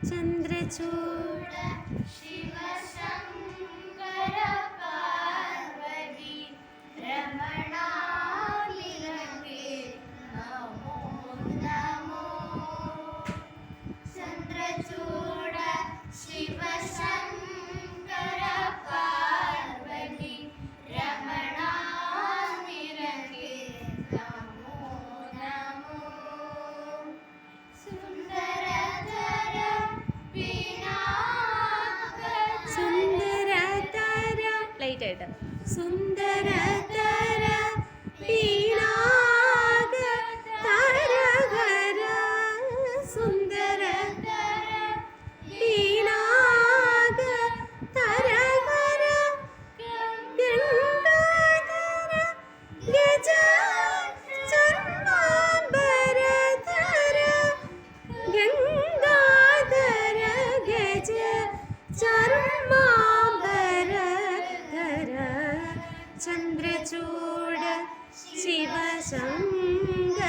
ചന്ദ്രചൂഡ ശിവശങ്കര പാർവതി രമണ നിനക്കേ നമോ നമോ. ചന്ദ്രചൂഡ ശിവശങ്കര പാർവതി രമണ നിനക്കേ നമോ നമോ. സുന്ദരധര സുന്ദരതര light ആയിട്ട് സുന്ദരതര പീനാക തരകര സുന്ദരതര പീനാക തരകര ഗംഗാധര ഗജ ചർമാംബരധര ഗംഗാധര ഗജ ചർമാംബരധര ചന്ദ്രചൂഡ ശിവശങ്കര